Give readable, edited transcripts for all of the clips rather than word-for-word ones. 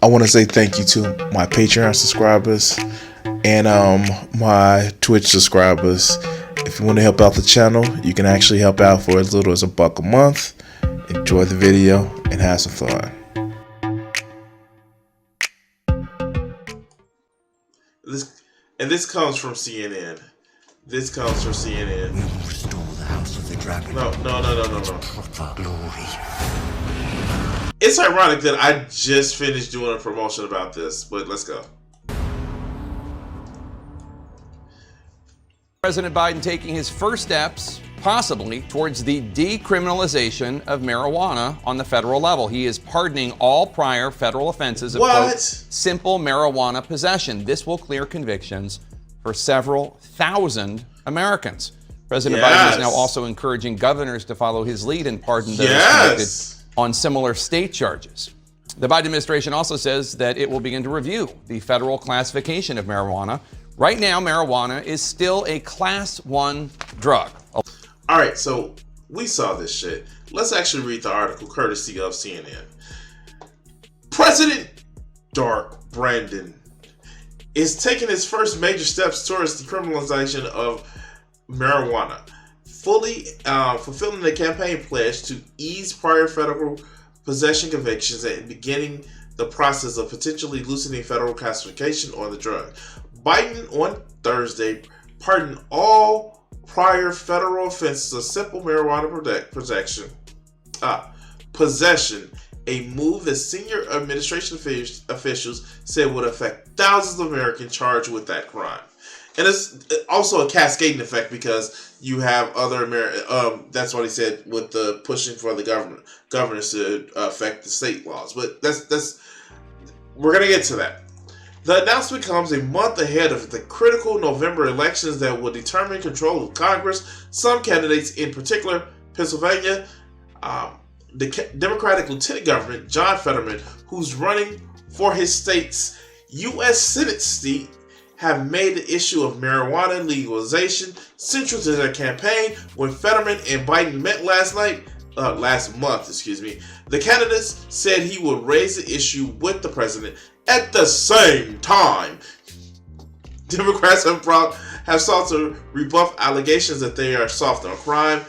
I want to say thank you to my Patreon subscribers and my Twitch subscribers. If you want to help out the channel, you can actually help out for as little as $1 a month. Enjoy the video and have some fun. This comes from CNN. This comes from CNN. We will restore the House of the Dragon. No. Proper glory. It's ironic that I just finished doing a promotion about this, but let's go. President Biden taking his first steps, possibly, towards the decriminalization of marijuana on the federal level. He is pardoning all prior federal offenses of quote, simple marijuana possession. This will clear convictions for several thousand Americans. President Biden is now also encouraging governors to follow his lead and pardon those convicted on similar state charges. The Biden administration also says that it will begin to review the federal classification of marijuana. Right now, marijuana is still a Class 1 drug. All right, so we saw this shit. Let's actually read the article courtesy of CNN. President Dark Brandon is taking his first major steps towards the criminalization of marijuana, fully fulfilling the campaign pledge to ease prior federal possession convictions and beginning the process of potentially loosening federal classification on the drug. Biden on Thursday pardoned all prior federal offenses of simple marijuana possession, a move that senior administration officials said would affect thousands of Americans charged with that crime. And it's also a cascading effect because you have other that's what he said with the pushing for the governors to affect the state laws. But that's we're gonna get to that. The announcement comes a month ahead of the critical November elections that will determine control of Congress. Some candidates, in particular Pennsylvania, the Democratic Lieutenant Governor John Fetterman, who's running for his state's U.S. Senate seat, have made the issue of marijuana legalization central to their campaign. When Fetterman and Biden met last month, the candidates said he would raise the issue with the president. At the same time, Democrats have sought to rebuff allegations that they are soft on crime,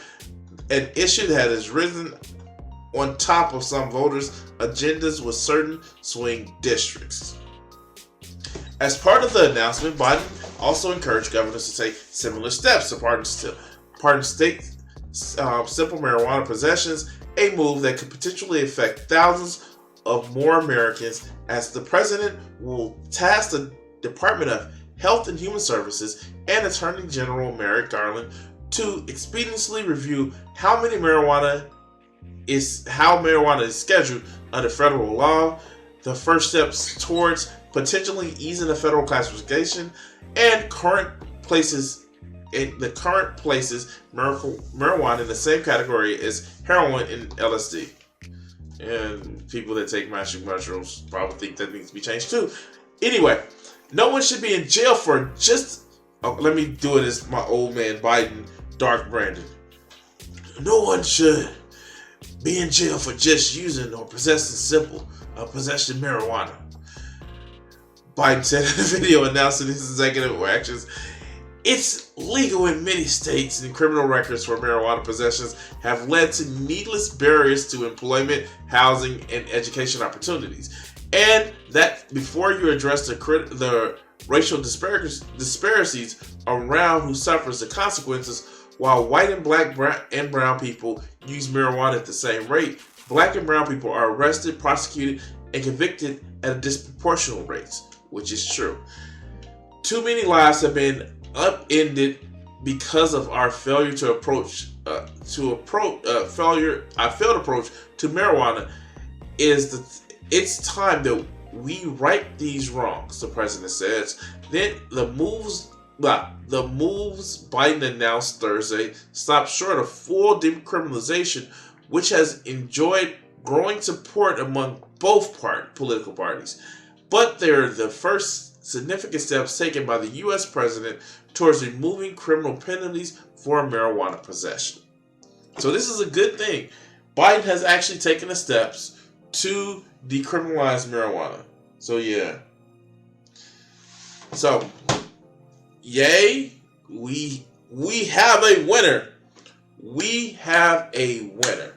an issue that has risen on top of some voters' agendas with certain swing districts. As part of the announcement, Biden also encouraged governors to take similar steps to pardon state simple marijuana possessions, a move that could potentially affect thousands of more Americans, as the president will task the Department of Health and Human Services and Attorney General Merrick Garland to expeditiously review how marijuana is scheduled under federal law. The first steps towards potentially easing the federal classification and current places marijuana in the same category as heroin and LSD. And people that take magic mushrooms probably think that needs to be changed too. Anyway, no one should be in jail for just... let me do it as my old man Biden, Dark Brandon. No one should be in jail for just using or possessing marijuana. Biden said in a video announcing his executive actions. It's legal in many states, and criminal records for marijuana possessions have led to needless barriers to employment, housing, and education opportunities. And that before you address the racial disparities around who suffers the consequences, while white and black and brown people use marijuana at the same rate, black and brown people are arrested, prosecuted, and convicted at a disproportionate rates, which is true. Too many lives have been upended because of our failed approach to marijuana. It's time that we right these wrongs, the president says. Then the moves Biden announced Thursday stop short of full decriminalization, which has enjoyed growing support among both political parties. But they're the first significant steps taken by the U.S. president towards removing criminal penalties for marijuana possession. So this is a good thing. Biden has actually taken the steps to decriminalize marijuana. So yeah. So yay, we have a winner. We have a winner.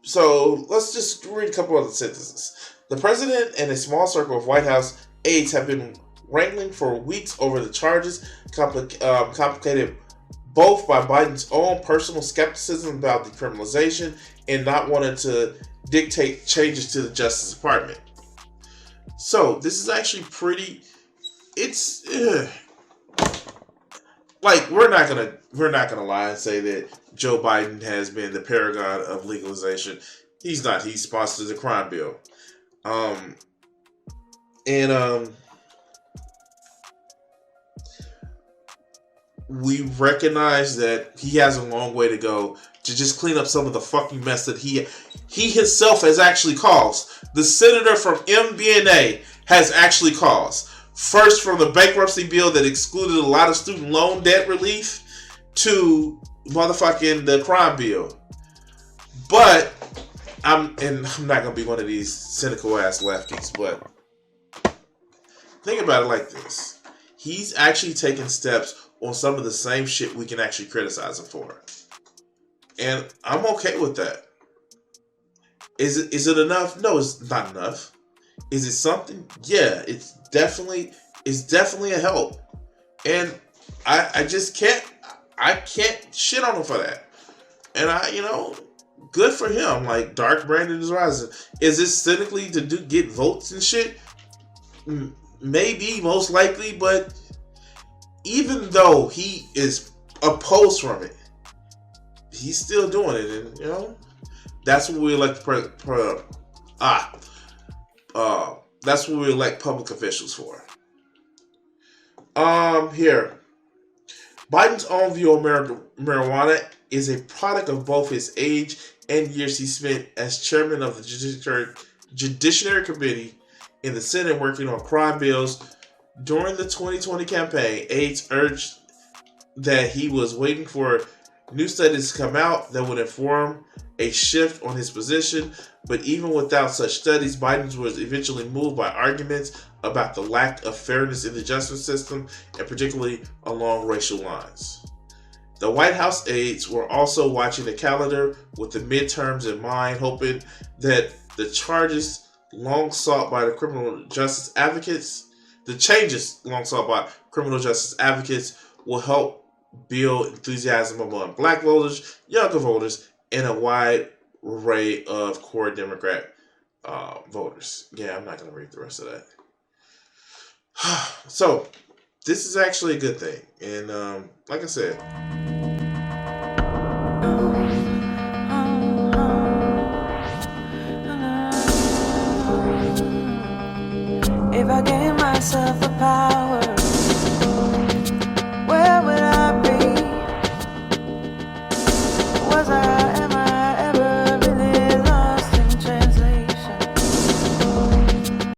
So let's just read a couple other sentences. The president and a small circle of White House aides have been wrangling for weeks over the charges, complicated both by Biden's own personal skepticism about decriminalization and not wanting to dictate changes to the Justice Department. So this is actually pretty. It's like we're not gonna lie and say that Joe Biden has been the paragon of legalization. He's not. He sponsors the crime bill, we recognize that he has a long way to go to just clean up some of the fucking mess that he himself has actually caused. The senator from MBNA has actually caused. First, from the bankruptcy bill that excluded a lot of student loan debt relief to motherfucking the crime bill. But I'm not gonna be one of these cynical ass lefties, but think about it like this. He's actually taking steps on some of the same shit we can actually criticize him for. And I'm okay with that. Is it enough? No, it's not enough. Is it something? Yeah, it's definitely a help. And I just can't shit on him for that. And good for him. Like, Dark Brandon is rising. Is this cynically to get votes and shit? Maybe, most likely, but even though he is opposed from it, he's still doing it, and that's what we elect. That's what we elect public officials for. Here, Biden's own view of marijuana is a product of both his age and years he spent as chairman of the Judiciary Committee in the Senate working on crime bills. During the 2020 campaign, aides urged that he was waiting for new studies to come out that would inform a shift on his position, but even without such studies, Biden was eventually moved by arguments about the lack of fairness in the justice system, and particularly along racial lines. The White House aides were also watching the calendar with the midterms in mind, hoping that the changes long sought by criminal justice advocates will help build enthusiasm among black voters, younger voters, and a wide array of core Democrat voters. Yeah, I'm not going to read the rest of that. So, this is actually a good thing. And like I said,